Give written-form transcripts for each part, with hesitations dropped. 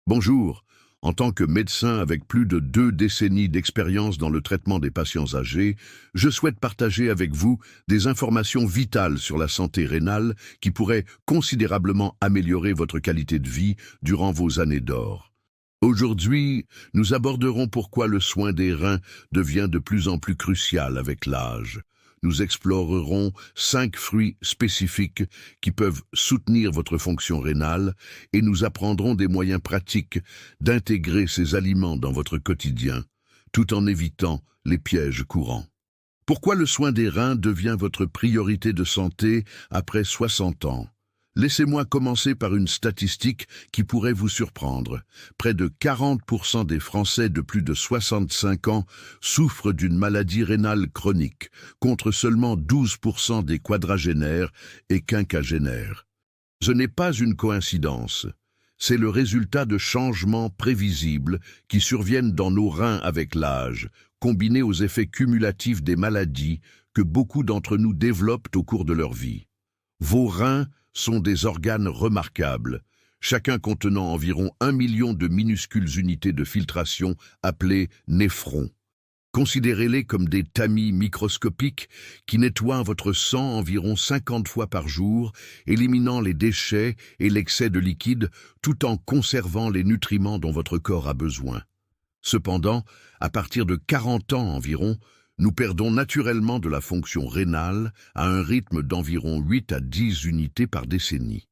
Bonjour. En tant que médecin avec plus de 2 décennies d'expérience dans le traitement des patients âgés, je souhaite partager avec vous des informations vitales sur la santé rénale qui pourraient considérablement améliorer votre qualité de vie durant vos années d'or. Aujourd'hui, nous aborderons pourquoi le soin des reins devient de plus en plus crucial avec l'âge. Nous explorerons 5 fruits spécifiques qui peuvent soutenir votre fonction rénale et nous apprendrons des moyens pratiques d'intégrer ces aliments dans votre quotidien, tout en évitant les pièges courants. Pourquoi le soin des reins devient votre priorité de santé après 60 ans? Laissez-moi commencer par une statistique qui pourrait vous surprendre. Près de 40% des Français de plus de 65 ans souffrent d'une maladie rénale chronique, contre seulement 12% des quadragénaires et quinquagénaires. Ce n'est pas une coïncidence. C'est le résultat de changements prévisibles qui surviennent dans nos reins avec l'âge, combinés aux effets cumulatifs des maladies que beaucoup d'entre nous développent au cours de leur vie. Vos reins sont des organes remarquables, chacun contenant environ 1 million de minuscules unités de filtration appelées néphrons. Considérez-les comme des tamis microscopiques qui nettoient votre sang environ 50 fois par jour, éliminant les déchets et l'excès de liquide tout en conservant les nutriments dont votre corps a besoin. Cependant, à partir de 40 ans environ, nous perdons naturellement de la fonction rénale à un rythme d'environ 8 à 10 unités par décennie.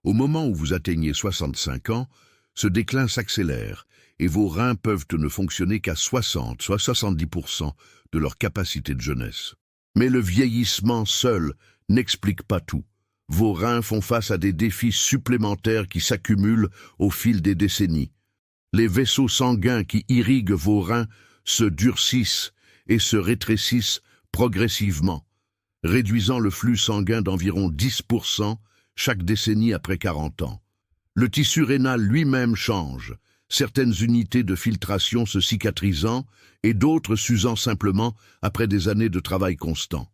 Au moment où vous atteignez 65 ans, ce déclin s'accélère et vos reins peuvent ne fonctionner qu'à 60, soit 70% de leur capacité de jeunesse. Mais le vieillissement seul n'explique pas tout. Vos reins font face à des défis supplémentaires qui s'accumulent au fil des décennies. Les vaisseaux sanguins qui irriguent vos reins se durcissent et se rétrécissent progressivement, réduisant le flux sanguin d'environ 10% chaque décennie après 40 ans. Le tissu rénal lui-même change, certaines unités de filtration se cicatrisant et d'autres s'usant simplement après des années de travail constant.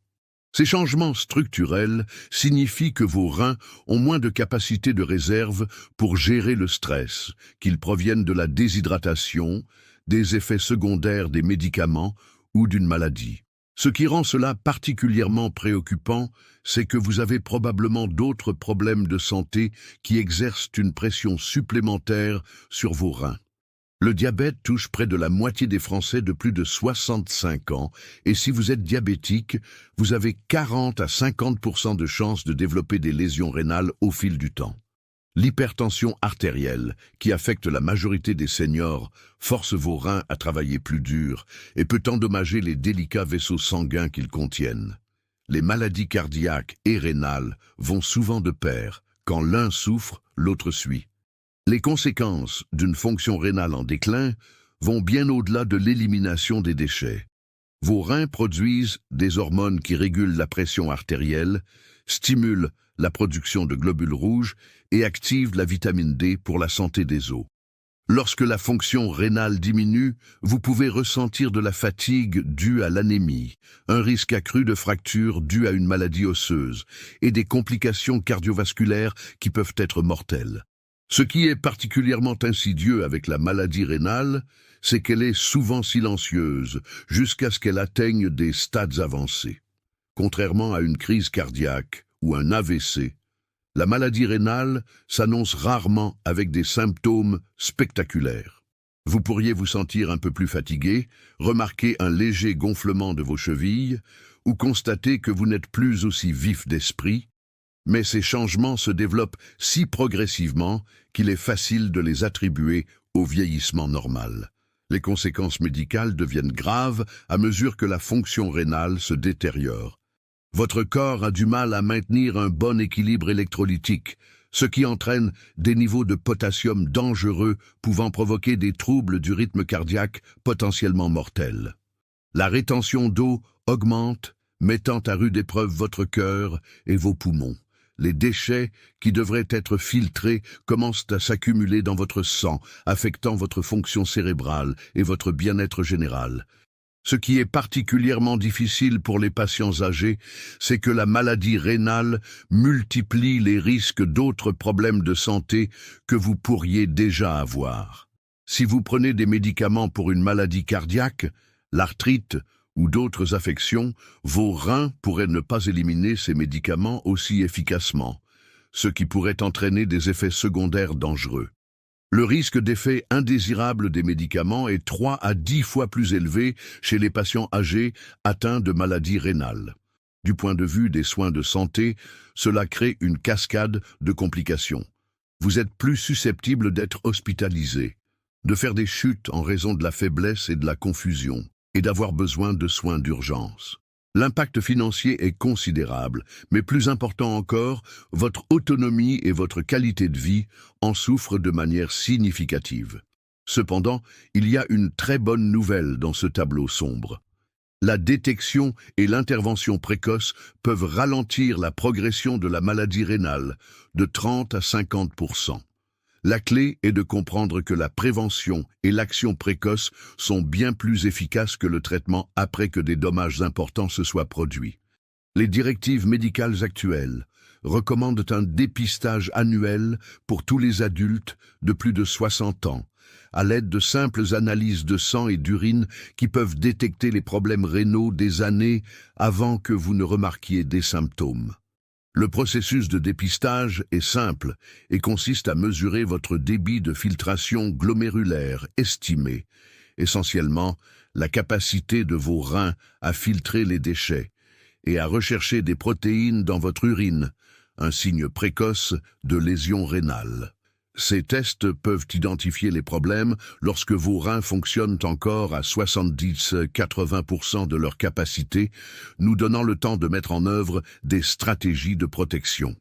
Ces changements structurels signifient que vos reins ont moins de capacité de réserve pour gérer le stress, qu'ils proviennent de la déshydratation, des effets secondaires des médicaments ou d'une maladie. Ce qui rend cela particulièrement préoccupant, c'est que vous avez probablement d'autres problèmes de santé qui exercent une pression supplémentaire sur vos reins. Le diabète touche près de la moitié des Français de plus de 65 ans, et si vous êtes diabétique, vous avez 40 à 50% de chances de développer des lésions rénales au fil du temps. L'hypertension artérielle, qui affecte la majorité des seniors, force vos reins à travailler plus dur et peut endommager les délicats vaisseaux sanguins qu'ils contiennent. Les maladies cardiaques et rénales vont souvent de pair. Quand l'un souffre, l'autre suit. Les conséquences d'une fonction rénale en déclin vont bien au-delà de l'élimination des déchets. Vos reins produisent des hormones qui régulent la pression artérielle, stimulent la production de globules rouges et activent la vitamine D pour la santé des os. Lorsque la fonction rénale diminue, vous pouvez ressentir de la fatigue due à l'anémie, un risque accru de fracture due à une maladie osseuse et des complications cardiovasculaires qui peuvent être mortelles. Ce qui est particulièrement insidieux avec la maladie rénale, c'est qu'elle est souvent silencieuse jusqu'à ce qu'elle atteigne des stades avancés. Contrairement à une crise cardiaque ou un AVC, la maladie rénale s'annonce rarement avec des symptômes spectaculaires. Vous pourriez vous sentir un peu plus fatigué, remarquer un léger gonflement de vos chevilles ou constater que vous n'êtes plus aussi vif d'esprit, mais ces changements se développent si progressivement qu'il est facile de les attribuer au vieillissement normal. Les conséquences médicales deviennent graves à mesure que la fonction rénale se détériore. Votre corps a du mal à maintenir un bon équilibre électrolytique, ce qui entraîne des niveaux de potassium dangereux pouvant provoquer des troubles du rythme cardiaque potentiellement mortels. La rétention d'eau augmente, mettant à rude épreuve votre cœur et vos poumons. Les déchets qui devraient être filtrés commencent à s'accumuler dans votre sang, affectant votre fonction cérébrale et votre bien-être général. Ce qui est particulièrement difficile pour les patients âgés, c'est que la maladie rénale multiplie les risques d'autres problèmes de santé que vous pourriez déjà avoir. Si vous prenez des médicaments pour une maladie cardiaque, l'arthrite ou d'autres affections, vos reins pourraient ne pas éliminer ces médicaments aussi efficacement, ce qui pourrait entraîner des effets secondaires dangereux. Le risque d'effets indésirables des médicaments est 3 à 10 fois plus élevé chez les patients âgés atteints de maladies rénales. Du point de vue des soins de santé, cela crée une cascade de complications. Vous êtes plus susceptible d'être hospitalisé, de faire des chutes en raison de la faiblesse et de la confusion, et d'avoir besoin de soins d'urgence. L'impact financier est considérable, mais plus important encore, votre autonomie et votre qualité de vie en souffrent de manière significative. Cependant, il y a une très bonne nouvelle dans ce tableau sombre. La détection et l'intervention précoce peuvent ralentir la progression de la maladie rénale de 30 à 50%. La clé est de comprendre que la prévention et l'action précoce sont bien plus efficaces que le traitement après que des dommages importants se soient produits. Les directives médicales actuelles recommandent un dépistage annuel pour tous les adultes de plus de 60 ans, à l'aide de simples analyses de sang et d'urine qui peuvent détecter les problèmes rénaux des années avant que vous ne remarquiez des symptômes. Le processus de dépistage est simple et consiste à mesurer votre débit de filtration glomérulaire estimé, essentiellement la capacité de vos reins à filtrer les déchets et à rechercher des protéines dans votre urine, un signe précoce de lésion rénale. Ces tests peuvent identifier les problèmes lorsque vos reins fonctionnent encore à 70-80% de leur capacité, nous donnant le temps de mettre en œuvre des stratégies de protection.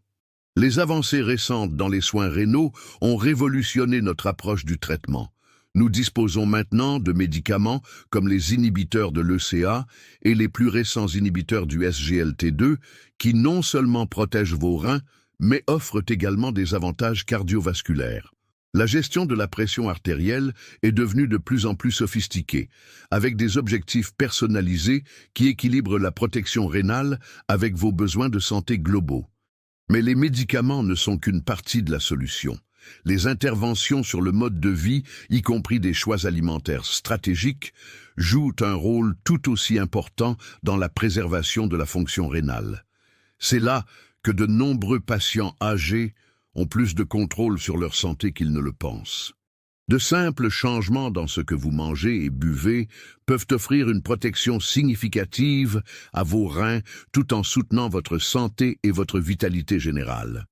Les avancées récentes dans les soins rénaux ont révolutionné notre approche du traitement. Nous disposons maintenant de médicaments comme les inhibiteurs de l'ECA et les plus récents inhibiteurs du SGLT2 qui non seulement protègent vos reins, mais offrent également des avantages cardiovasculaires. La gestion de la pression artérielle est devenue de plus en plus sophistiquée, avec des objectifs personnalisés qui équilibrent la protection rénale avec vos besoins de santé globaux. Mais les médicaments ne sont qu'une partie de la solution. Les interventions sur le mode de vie, y compris des choix alimentaires stratégiques, jouent un rôle tout aussi important dans la préservation de la fonction rénale. C'est là que de nombreux patients âgés ont plus de contrôle sur leur santé qu'ils ne le pensent. De simples changements dans ce que vous mangez et buvez peuvent offrir une protection significative à vos reins tout en soutenant votre santé et votre vitalité générale.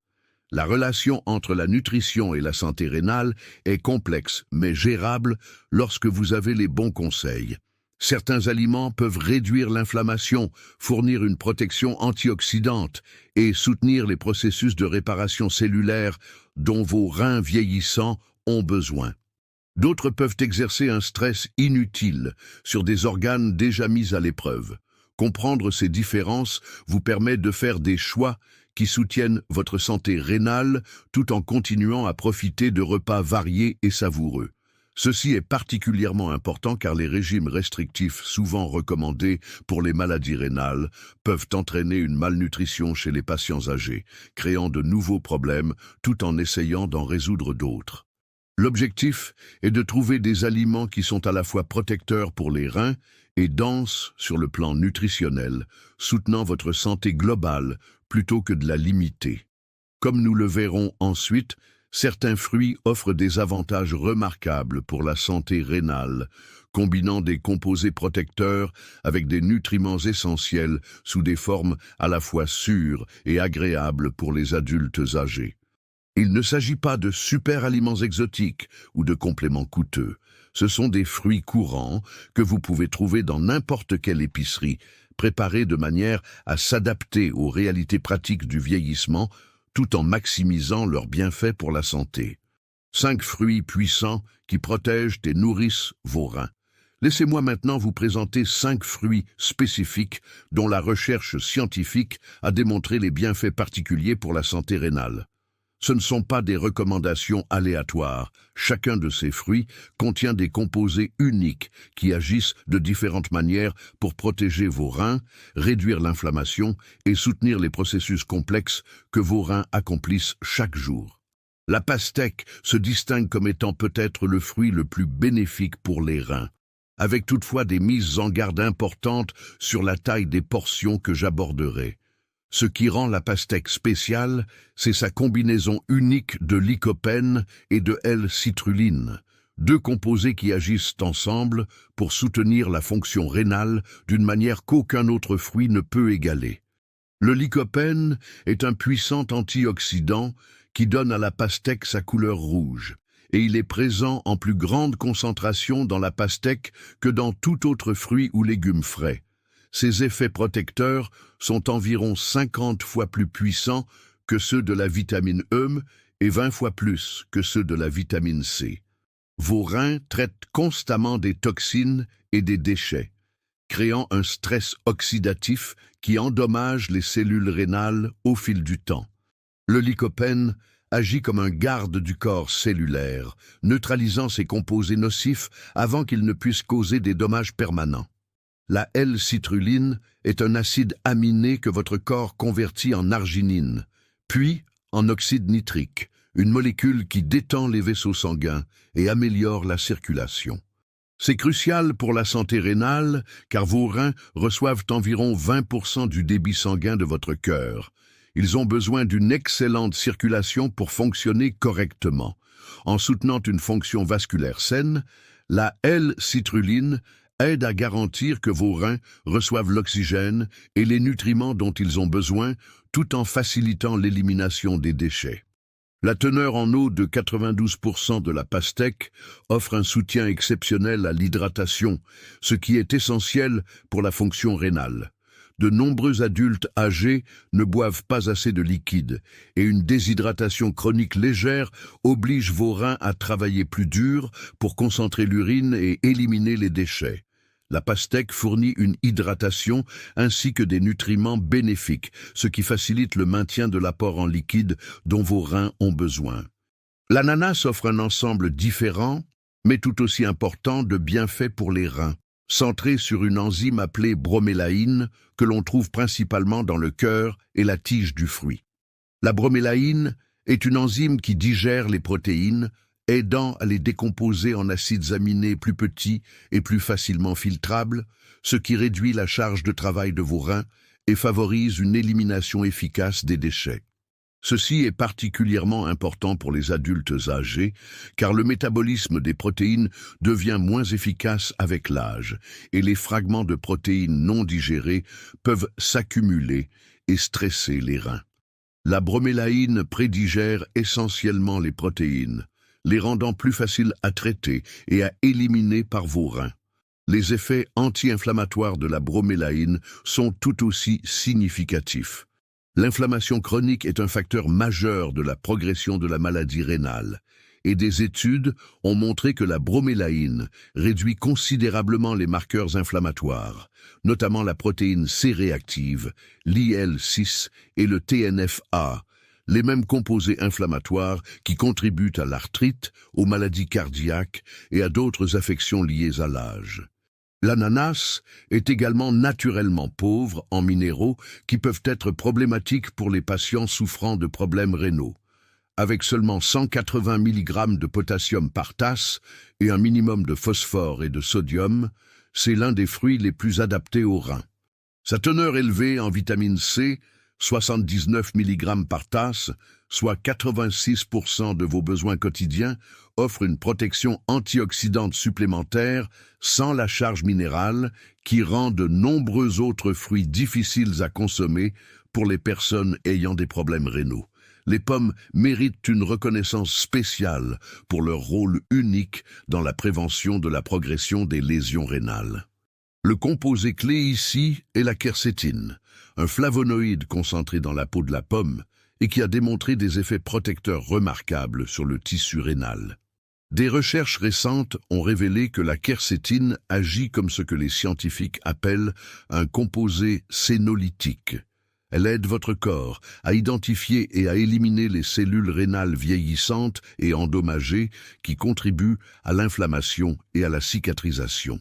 La relation entre la nutrition et la santé rénale est complexe mais gérable lorsque vous avez les bons conseils. Certains aliments peuvent réduire l'inflammation, fournir une protection antioxydante et soutenir les processus de réparation cellulaire dont vos reins vieillissants ont besoin. D'autres peuvent exercer un stress inutile sur des organes déjà mis à l'épreuve. Comprendre ces différences vous permet de faire des choix qui soutiennent votre santé rénale tout en continuant à profiter de repas variés et savoureux. Ceci est particulièrement important car les régimes restrictifs souvent recommandés pour les maladies rénales peuvent entraîner une malnutrition chez les patients âgés, créant de nouveaux problèmes tout en essayant d'en résoudre d'autres. L'objectif est de trouver des aliments qui sont à la fois protecteurs pour les reins et denses sur le plan nutritionnel, soutenant votre santé globale plutôt que de la limiter. Comme nous le verrons ensuite, certains fruits offrent des avantages remarquables pour la santé rénale, combinant des composés protecteurs avec des nutriments essentiels sous des formes à la fois sûres et agréables pour les adultes âgés. Il ne s'agit pas de super aliments exotiques ou de compléments coûteux. Ce sont des fruits courants que vous pouvez trouver dans n'importe quelle épicerie, préparés de manière à s'adapter aux réalités pratiques du vieillissement, tout en maximisant leurs bienfaits pour la santé. 5 fruits puissants qui protègent et nourrissent vos reins. Laissez-moi maintenant vous présenter 5 fruits spécifiques dont la recherche scientifique a démontré les bienfaits particuliers pour la santé rénale. Ce ne sont pas des recommandations aléatoires. Chacun de ces fruits contient des composés uniques qui agissent de différentes manières pour protéger vos reins, réduire l'inflammation et soutenir les processus complexes que vos reins accomplissent chaque jour. La pastèque se distingue comme étant peut-être le fruit le plus bénéfique pour les reins, avec toutefois des mises en garde importantes sur la taille des portions que j'aborderai. Ce qui rend la pastèque spéciale, c'est sa combinaison unique de lycopène et de L-citrulline, deux composés qui agissent ensemble pour soutenir la fonction rénale d'une manière qu'aucun autre fruit ne peut égaler. Le lycopène est un puissant antioxydant qui donne à la pastèque sa couleur rouge, et il est présent en plus grande concentration dans la pastèque que dans tout autre fruit ou légume frais. Ces effets protecteurs sont environ 50 fois plus puissants que ceux de la vitamine E et 20 fois plus que ceux de la vitamine C. Vos reins traitent constamment des toxines et des déchets, créant un stress oxydatif qui endommage les cellules rénales au fil du temps. Le lycopène agit comme un garde du corps cellulaire, neutralisant ces composés nocifs avant qu'ils ne puissent causer des dommages permanents. La L-citrulline est un acide aminé que votre corps convertit en arginine, puis en oxyde nitrique, une molécule qui détend les vaisseaux sanguins et améliore la circulation. C'est crucial pour la santé rénale car vos reins reçoivent environ 20% du débit sanguin de votre cœur. Ils ont besoin d'une excellente circulation pour fonctionner correctement. En soutenant une fonction vasculaire saine, la L-citrulline aide à garantir que vos reins reçoivent l'oxygène et les nutriments dont ils ont besoin, tout en facilitant l'élimination des déchets. La teneur en eau de 92% de la pastèque offre un soutien exceptionnel à l'hydratation, ce qui est essentiel pour la fonction rénale. De nombreux adultes âgés ne boivent pas assez de liquide et une déshydratation chronique légère oblige vos reins à travailler plus dur pour concentrer l'urine et éliminer les déchets. La pastèque fournit une hydratation ainsi que des nutriments bénéfiques, ce qui facilite le maintien de l'apport en liquide dont vos reins ont besoin. L'ananas offre un ensemble différent, mais tout aussi important de bienfaits pour les reins, centré sur une enzyme appelée bromélaïne que l'on trouve principalement dans le cœur et la tige du fruit. La bromélaïne est une enzyme qui digère les protéines, aidant à les décomposer en acides aminés plus petits et plus facilement filtrables, ce qui réduit la charge de travail de vos reins et favorise une élimination efficace des déchets. Ceci est particulièrement important pour les adultes âgés, car le métabolisme des protéines devient moins efficace avec l'âge, et les fragments de protéines non digérés peuvent s'accumuler et stresser les reins. La bromélaïne prédigère essentiellement les protéines, les rendant plus faciles à traiter et à éliminer par vos reins. Les effets anti-inflammatoires de la bromélaïne sont tout aussi significatifs. L'inflammation chronique est un facteur majeur de la progression de la maladie rénale, et des études ont montré que la bromélaïne réduit considérablement les marqueurs inflammatoires, notamment la protéine C réactive, l'IL-6 et le TNF-A, les mêmes composés inflammatoires qui contribuent à l'arthrite, aux maladies cardiaques et à d'autres affections liées à l'âge. L'ananas est également naturellement pauvre en minéraux qui peuvent être problématiques pour les patients souffrant de problèmes rénaux. Avec seulement 180 mg de potassium par tasse et un minimum de phosphore et de sodium, c'est l'un des fruits les plus adaptés aux reins. Sa teneur élevée en vitamine C, 79 mg par tasse, soit 86% de vos besoins quotidiens, offre une protection antioxydante supplémentaire sans la charge minérale qui rend de nombreux autres fruits difficiles à consommer pour les personnes ayant des problèmes rénaux. Les pommes méritent une reconnaissance spéciale pour leur rôle unique dans la prévention de la progression des lésions rénales. Le composé clé ici est la quercétine, un flavonoïde concentré dans la peau de la pomme et qui a démontré des effets protecteurs remarquables sur le tissu rénal. Des recherches récentes ont révélé que la quercétine agit comme ce que les scientifiques appellent un composé sénolytique. Elle aide votre corps à identifier et à éliminer les cellules rénales vieillissantes et endommagées qui contribuent à l'inflammation et à la cicatrisation.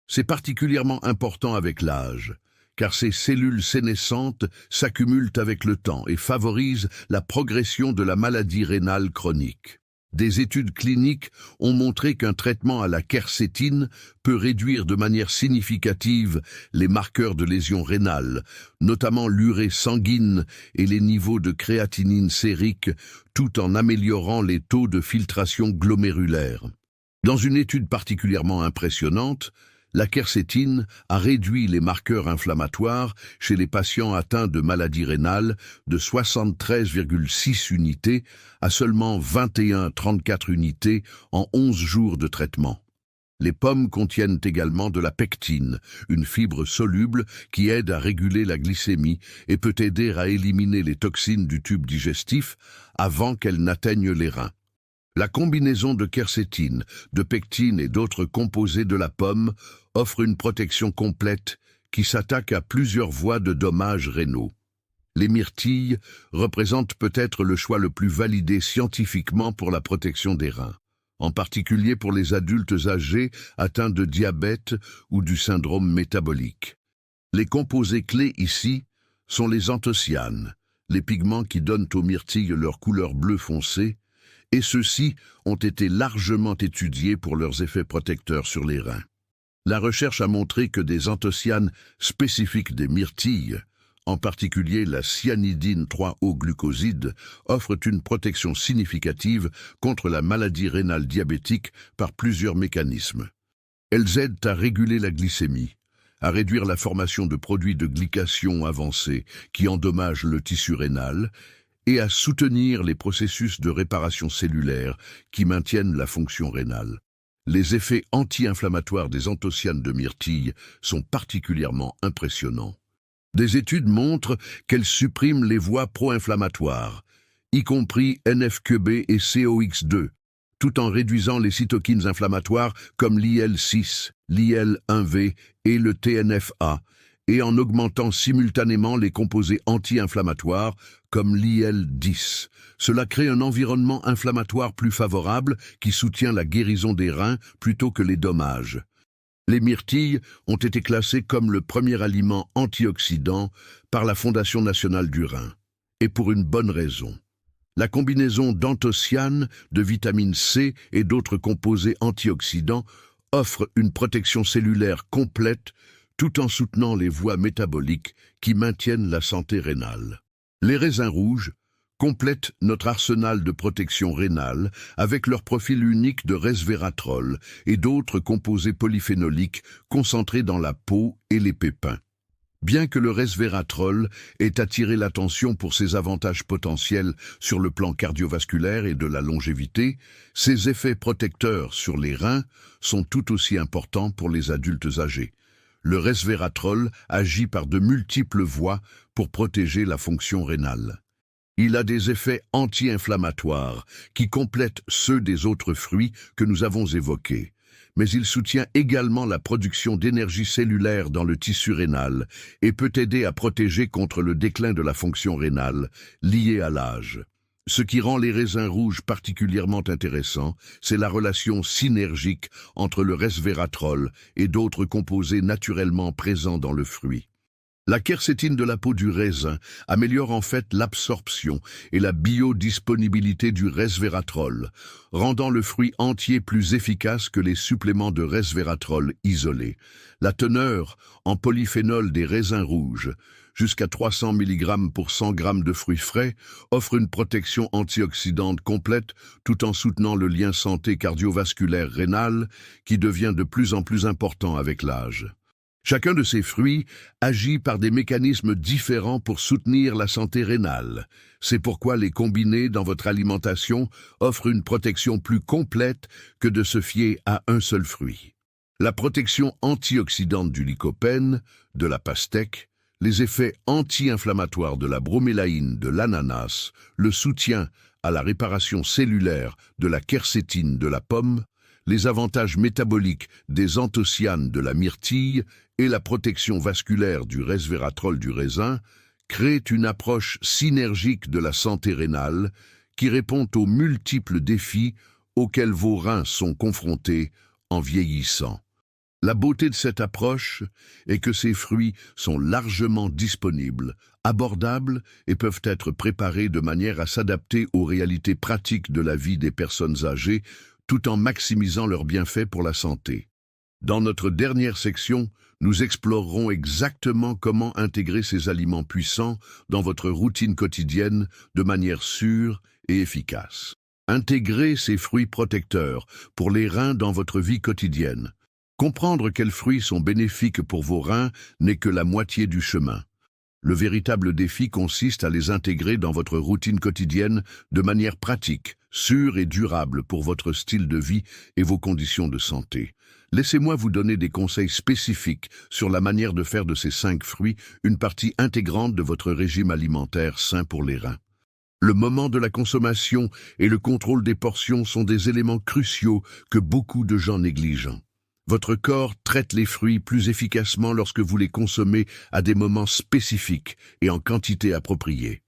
C'est particulièrement important avec l'âge, car ces cellules sénescentes s'accumulent avec le temps et favorisent la progression de la maladie rénale chronique. Des études cliniques ont montré qu'un traitement à la quercétine peut réduire de manière significative les marqueurs de lésions rénales, notamment l'urée sanguine et les niveaux de créatinine sérique, tout en améliorant les taux de filtration glomérulaire. Dans une étude particulièrement impressionnante, la quercétine a réduit les marqueurs inflammatoires chez les patients atteints de maladies rénales de 73,6 unités à seulement 21,34 unités en 11 jours de traitement. Les pommes contiennent également de la pectine, une fibre soluble qui aide à réguler la glycémie et peut aider à éliminer les toxines du tube digestif avant qu'elles n'atteignent les reins. La combinaison de quercétine, de pectine et d'autres composés de la pomme offre une protection complète qui s'attaque à plusieurs voies de dommages rénaux. Les myrtilles représentent peut-être le choix le plus validé scientifiquement pour la protection des reins, en particulier pour les adultes âgés atteints de diabète ou du syndrome métabolique. Les composés clés ici sont les anthocyanes, les pigments qui donnent aux myrtilles leur couleur bleu foncé, et ceux-ci ont été largement étudiés pour leurs effets protecteurs sur les reins. La recherche a montré que des anthocyanes spécifiques des myrtilles, en particulier la cyanidine 3-O-glucoside, offrent une protection significative contre la maladie rénale diabétique par plusieurs mécanismes. Elles aident à réguler la glycémie, à réduire la formation de produits de glycation avancés qui endommagent le tissu rénal, et à soutenir les processus de réparation cellulaire qui maintiennent la fonction rénale. Les effets anti-inflammatoires des anthocyanes de myrtille sont particulièrement impressionnants. Des études montrent qu'elles suppriment les voies pro-inflammatoires, y compris NF-κB et COX-2, tout en réduisant les cytokines inflammatoires comme l'IL-6, l'IL-1V et le TNF-A, et en augmentant simultanément les composés anti-inflammatoires comme l'IL-10. Cela crée un environnement inflammatoire plus favorable qui soutient la guérison des reins plutôt que les dommages. Les myrtilles ont été classées comme le premier aliment antioxydant par la Fondation nationale du Rhin, et pour une bonne raison. La combinaison d'anthocyanes, de vitamine C et d'autres composés antioxydants offre une protection cellulaire complète tout en soutenant les voies métaboliques qui maintiennent la santé rénale. Les raisins rouges complètent notre arsenal de protection rénale avec leur profil unique de resveratrol et d'autres composés polyphénoliques concentrés dans la peau et les pépins. Bien que le resveratrol ait attiré l'attention pour ses avantages potentiels sur le plan cardiovasculaire et de la longévité, ses effets protecteurs sur les reins sont tout aussi importants pour les adultes âgés. Le resveratrol agit par de multiples voies pour protéger la fonction rénale. Il a des effets anti-inflammatoires qui complètent ceux des autres fruits que nous avons évoqués, mais il soutient également la production d'énergie cellulaire dans le tissu rénal et peut aider à protéger contre le déclin de la fonction rénale lié à l'âge. Ce qui rend les raisins rouges particulièrement intéressants, c'est la relation synergique entre le resveratrol et d'autres composés naturellement présents dans le fruit. La quercétine de la peau du raisin améliore en fait l'absorption et la biodisponibilité du resveratrol, rendant le fruit entier plus efficace que les suppléments de resveratrol isolés. La teneur en polyphénol des raisins rouges, jusqu'à 300 mg pour 100 g de fruits frais, offre une protection antioxydante complète tout en soutenant le lien santé cardiovasculaire rénal qui devient de plus en plus important avec l'âge. Chacun de ces fruits agit par des mécanismes différents pour soutenir la santé rénale. C'est pourquoi les combiner dans votre alimentation offre une protection plus complète que de se fier à un seul fruit. La protection antioxydante du lycopène, de la pastèque, les effets anti-inflammatoires de la bromélaïne de l'ananas, le soutien à la réparation cellulaire de la quercétine de la pomme, les avantages métaboliques des anthocyanes de la myrtille et la protection vasculaire du resveratrol du raisin créent une approche synergique de la santé rénale qui répond aux multiples défis auxquels vos reins sont confrontés en vieillissant. La beauté de cette approche est que ces fruits sont largement disponibles, abordables et peuvent être préparés de manière à s'adapter aux réalités pratiques de la vie des personnes âgées, tout en maximisant leurs bienfaits pour la santé. Dans notre dernière section, nous explorerons exactement comment intégrer ces aliments puissants dans votre routine quotidienne de manière sûre et efficace. Intégrez ces fruits protecteurs pour les reins dans votre vie quotidienne. Comprendre quels fruits sont bénéfiques pour vos reins n'est que la moitié du chemin. Le véritable défi consiste à les intégrer dans votre routine quotidienne de manière pratique, sûre et durable pour votre style de vie et vos conditions de santé. Laissez-moi vous donner des conseils spécifiques sur la manière de faire de ces 5 fruits une partie intégrante de votre régime alimentaire sain pour les reins. Le moment de la consommation et le contrôle des portions sont des éléments cruciaux que beaucoup de gens négligent. Votre corps traite les fruits plus efficacement lorsque vous les consommez à des moments spécifiques et en quantité appropriée.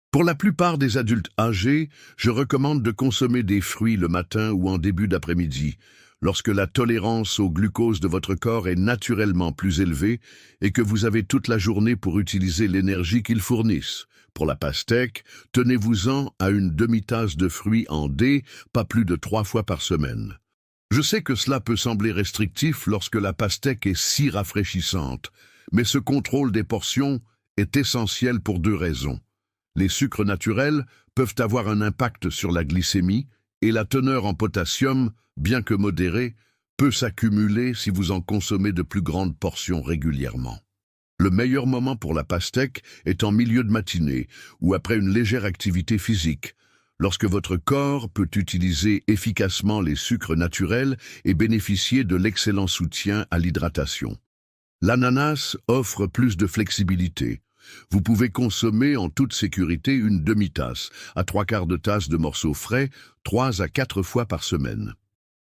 Pour la plupart des adultes âgés, je recommande de consommer des fruits le matin ou en début d'après-midi, lorsque la tolérance au glucose de votre corps est naturellement plus élevée et que vous avez toute la journée pour utiliser l'énergie qu'ils fournissent. Pour la pastèque, tenez-vous-en à une demi-tasse de fruits en dés, pas plus de 3 fois par semaine. Je sais que cela peut sembler restrictif lorsque la pastèque est si rafraîchissante, mais ce contrôle des portions est essentiel pour 2 raisons. Les sucres naturels peuvent avoir un impact sur la glycémie et la teneur en potassium, bien que modérée, peut s'accumuler si vous en consommez de plus grandes portions régulièrement. Le meilleur moment pour la pastèque est en milieu de matinée ou après une légère activité physique, lorsque votre corps peut utiliser efficacement les sucres naturels et bénéficier de l'excellent soutien à l'hydratation. L'ananas offre plus de flexibilité. Vous pouvez consommer en toute sécurité une demi-tasse à 3/4 de tasse de morceaux frais 3 à 4 fois par semaine.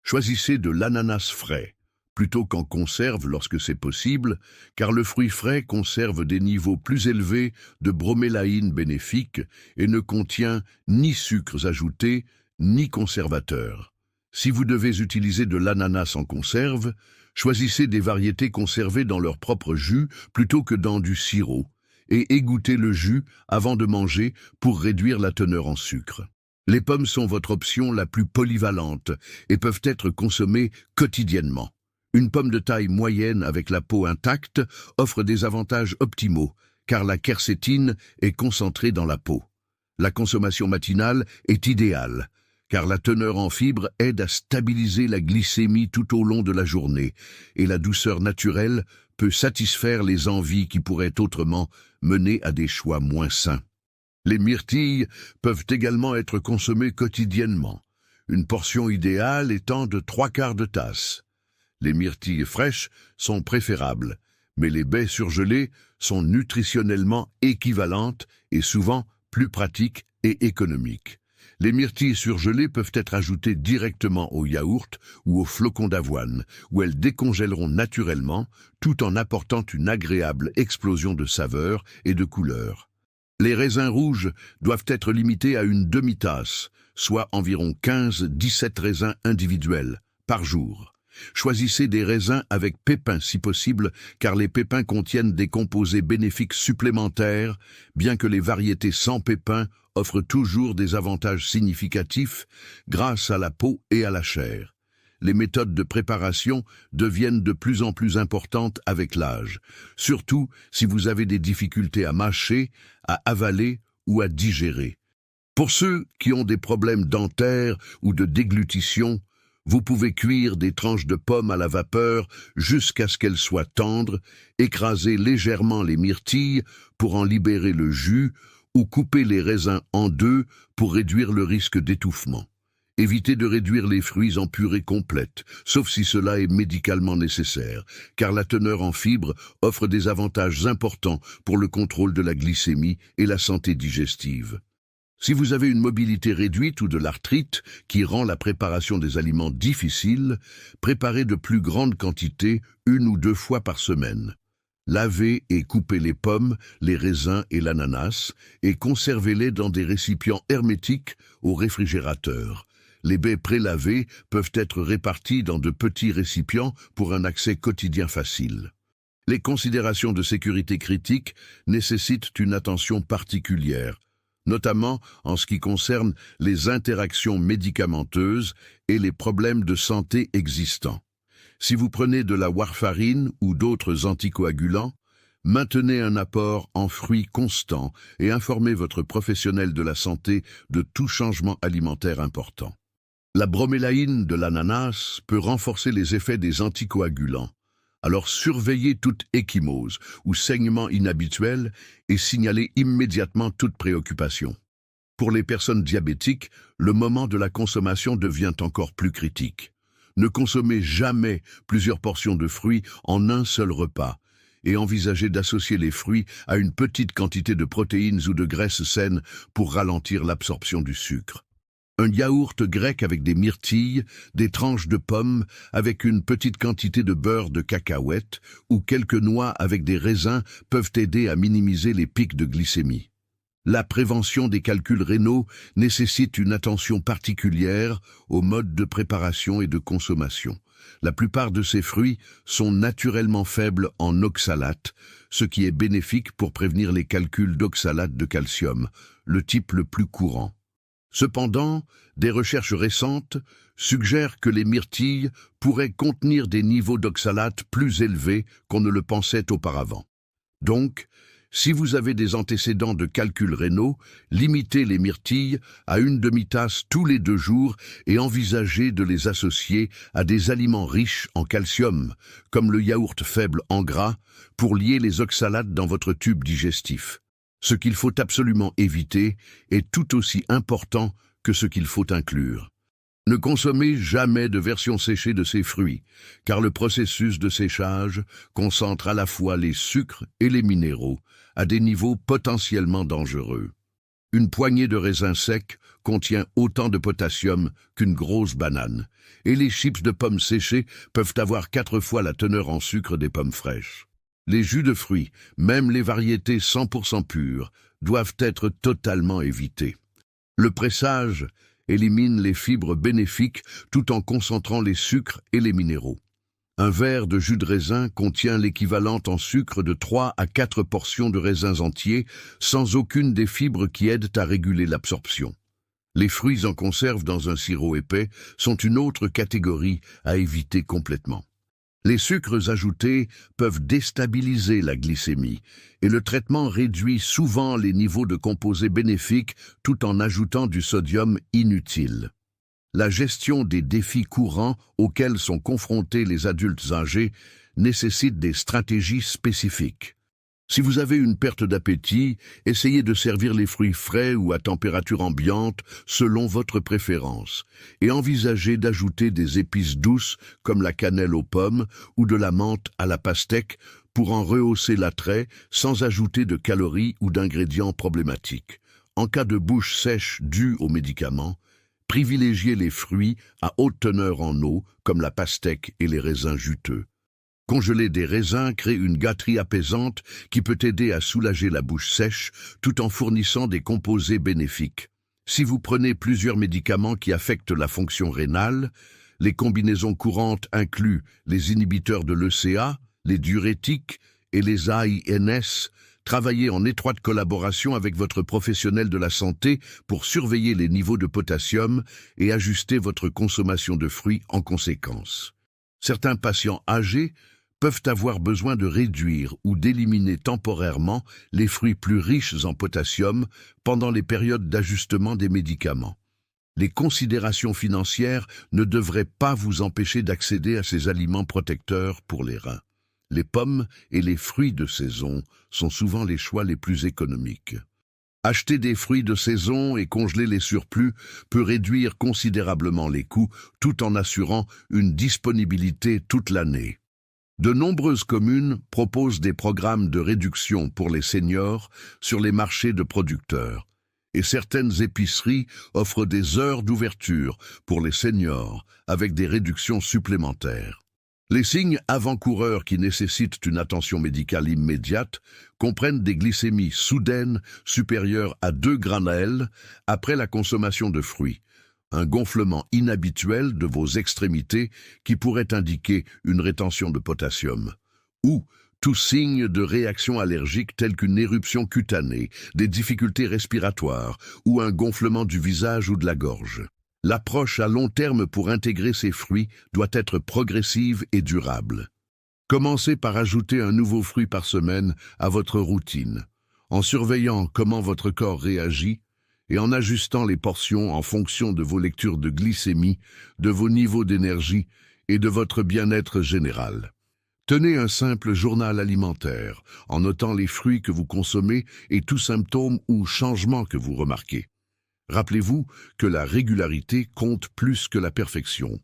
Choisissez de l'ananas frais, plutôt qu'en conserve lorsque c'est possible, car le fruit frais conserve des niveaux plus élevés de bromélaïne bénéfique et ne contient ni sucres ajoutés, ni conservateurs. Si vous devez utiliser de l'ananas en conserve, choisissez des variétés conservées dans leur propre jus plutôt que dans du sirop, et égouttez le jus avant de manger pour réduire la teneur en sucre. Les pommes sont votre option la plus polyvalente et peuvent être consommées quotidiennement. Une pomme de taille moyenne avec la peau intacte offre des avantages optimaux, car la quercétine est concentrée dans la peau. La consommation matinale est idéale, car la teneur en fibres aide à stabiliser la glycémie tout au long de la journée, et la douceur naturelle peut satisfaire les envies qui pourraient autrement mener à des choix moins sains. Les myrtilles peuvent également être consommées quotidiennement, une portion idéale étant de 3/4 de tasse. Les myrtilles fraîches sont préférables, mais les baies surgelées sont nutritionnellement équivalentes et souvent plus pratiques et économiques. Les myrtilles surgelées peuvent être ajoutées directement au yaourt ou aux flocons d'avoine, où elles décongèleront naturellement, tout en apportant une agréable explosion de saveurs et de couleurs. Les raisins rouges doivent être limités à une demi-tasse, soit environ 15-17 raisins individuels, par jour. Choisissez des raisins avec pépins si possible, car les pépins contiennent des composés bénéfiques supplémentaires, bien que les variétés sans pépins offrent toujours des avantages significatifs grâce à la peau et à la chair. Les méthodes de préparation deviennent de plus en plus importantes avec l'âge, surtout si vous avez des difficultés à mâcher, à avaler ou à digérer. Pour ceux qui ont des problèmes dentaires ou de déglutition, vous pouvez cuire des tranches de pommes à la vapeur jusqu'à ce qu'elles soient tendres, écraser légèrement les myrtilles pour en libérer le jus ou couper les raisins en 2 pour réduire le risque d'étouffement. Évitez de réduire les fruits en purée complète, sauf si cela est médicalement nécessaire, car la teneur en fibres offre des avantages importants pour le contrôle de la glycémie et la santé digestive. Si vous avez une mobilité réduite ou de l'arthrite qui rend la préparation des aliments difficile, préparez de plus grandes quantités 1 ou 2 fois par semaine. Lavez et coupez les pommes, les raisins et l'ananas et conservez-les dans des récipients hermétiques au réfrigérateur. Les baies prélavées peuvent être réparties dans de petits récipients pour un accès quotidien facile. Les considérations de sécurité critique nécessitent une attention particulière, notamment en ce qui concerne les interactions médicamenteuses et les problèmes de santé existants. Si vous prenez de la warfarine ou d'autres anticoagulants, maintenez un apport en fruits constant et informez votre professionnel de la santé de tout changement alimentaire important. La bromélaïne de l'ananas peut renforcer les effets des anticoagulants. Alors surveillez toute ecchymose ou saignement inhabituel et signalez immédiatement toute préoccupation. Pour les personnes diabétiques, le moment de la consommation devient encore plus critique. Ne consommez jamais plusieurs portions de fruits en un seul repas et envisagez d'associer les fruits à une petite quantité de protéines ou de graisses saines pour ralentir l'absorption du sucre. Un yaourt grec avec des myrtilles, des tranches de pommes avec une petite quantité de beurre de cacahuète ou quelques noix avec des raisins peuvent aider à minimiser les pics de glycémie. La prévention des calculs rénaux nécessite une attention particulière au mode de préparation et de consommation. La plupart de ces fruits sont naturellement faibles en oxalate, ce qui est bénéfique pour prévenir les calculs d'oxalate de calcium, le type le plus courant. Cependant, des recherches récentes suggèrent que les myrtilles pourraient contenir des niveaux d'oxalate plus élevés qu'on ne le pensait auparavant. Donc, si vous avez des antécédents de calculs rénaux, limitez les myrtilles à une demi-tasse tous les 2 jours et envisagez de les associer à des aliments riches en calcium, comme le yaourt faible en gras, pour lier les oxalates dans votre tube digestif. Ce qu'il faut absolument éviter est tout aussi important que ce qu'il faut inclure. Ne consommez jamais de version séchée de ces fruits, car le processus de séchage concentre à la fois les sucres et les minéraux à des niveaux potentiellement dangereux. Une poignée de raisins secs contient autant de potassium qu'une grosse banane, et les chips de pommes séchées peuvent avoir 4 fois la teneur en sucre des pommes fraîches. Les jus de fruits, même les variétés 100% pures, doivent être totalement évités. Le pressage élimine les fibres bénéfiques tout en concentrant les sucres et les minéraux. Un verre de jus de raisin contient l'équivalent en sucre de 3 à 4 portions de raisins entiers, sans aucune des fibres qui aident à réguler l'absorption. Les fruits en conserve dans un sirop épais sont une autre catégorie à éviter complètement. Les sucres ajoutés peuvent déstabiliser la glycémie et le traitement réduit souvent les niveaux de composés bénéfiques tout en ajoutant du sodium inutile. La gestion des défis courants auxquels sont confrontés les adultes âgés nécessite des stratégies spécifiques. Si vous avez une perte d'appétit, essayez de servir les fruits frais ou à température ambiante selon votre préférence et envisagez d'ajouter des épices douces comme la cannelle aux pommes ou de la menthe à la pastèque pour en rehausser l'attrait sans ajouter de calories ou d'ingrédients problématiques. En cas de bouche sèche due aux médicaments, privilégiez les fruits à haute teneur en eau comme la pastèque et les raisins juteux. Congeler des raisins crée une gâterie apaisante qui peut aider à soulager la bouche sèche tout en fournissant des composés bénéfiques. Si vous prenez plusieurs médicaments qui affectent la fonction rénale, les combinaisons courantes incluent les inhibiteurs de l'ECA, les diurétiques et les AINS. Travaillez en étroite collaboration avec votre professionnel de la santé pour surveiller les niveaux de potassium et ajuster votre consommation de fruits en conséquence. Certains patients âgés peuvent avoir besoin de réduire ou d'éliminer temporairement les fruits plus riches en potassium pendant les périodes d'ajustement des médicaments. Les considérations financières ne devraient pas vous empêcher d'accéder à ces aliments protecteurs pour les reins. Les pommes et les fruits de saison sont souvent les choix les plus économiques. Acheter des fruits de saison et congeler les surplus peut réduire considérablement les coûts tout en assurant une disponibilité toute l'année. De nombreuses communes proposent des programmes de réduction pour les seniors sur les marchés de producteurs, et certaines épiceries offrent des heures d'ouverture pour les seniors avec des réductions supplémentaires. Les signes avant-coureurs qui nécessitent une attention médicale immédiate comprennent des glycémies soudaines supérieures à 2 grammes après la consommation de fruits, un gonflement inhabituel de vos extrémités qui pourrait indiquer une rétention de potassium, ou tout signe de réaction allergique telle qu'une éruption cutanée, des difficultés respiratoires ou un gonflement du visage ou de la gorge. L'approche à long terme pour intégrer ces fruits doit être progressive et durable. Commencez par ajouter un nouveau fruit par semaine à votre routine, en surveillant comment votre corps réagit et en ajustant les portions en fonction de vos lectures de glycémie, de vos niveaux d'énergie et de votre bien-être général. Tenez un simple journal alimentaire, en notant les fruits que vous consommez et tout symptôme ou changement que vous remarquez. Rappelez-vous que la régularité compte plus que la perfection.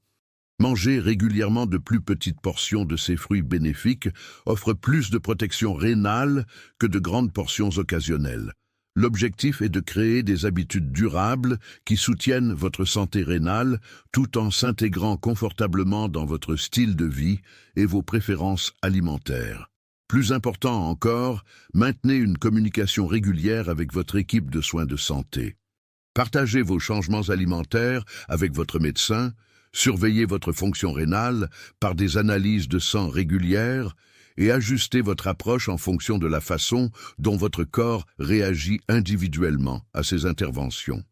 Manger régulièrement de plus petites portions de ces fruits bénéfiques offre plus de protection rénale que de grandes portions occasionnelles. L'objectif est de créer des habitudes durables qui soutiennent votre santé rénale tout en s'intégrant confortablement dans votre style de vie et vos préférences alimentaires. Plus important encore, maintenez une communication régulière avec votre équipe de soins de santé. Partagez vos changements alimentaires avec votre médecin, surveillez votre fonction rénale par des analyses de sang régulières et ajustez votre approche en fonction de la façon dont votre corps réagit individuellement à ces interventions.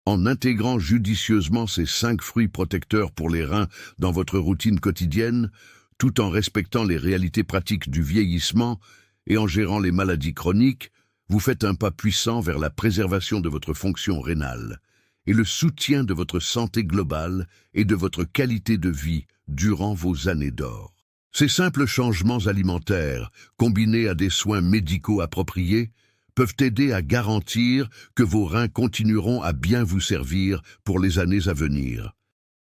En intégrant judicieusement ces 5 fruits protecteurs pour les reins dans votre routine quotidienne, tout en respectant les réalités pratiques du vieillissement et en gérant les maladies chroniques, vous faites un pas puissant vers la préservation de votre fonction rénale et le soutien de votre santé globale et de votre qualité de vie durant vos années d'or. Ces simples changements alimentaires, combinés à des soins médicaux appropriés, peuvent aider à garantir que vos reins continueront à bien vous servir pour les années à venir.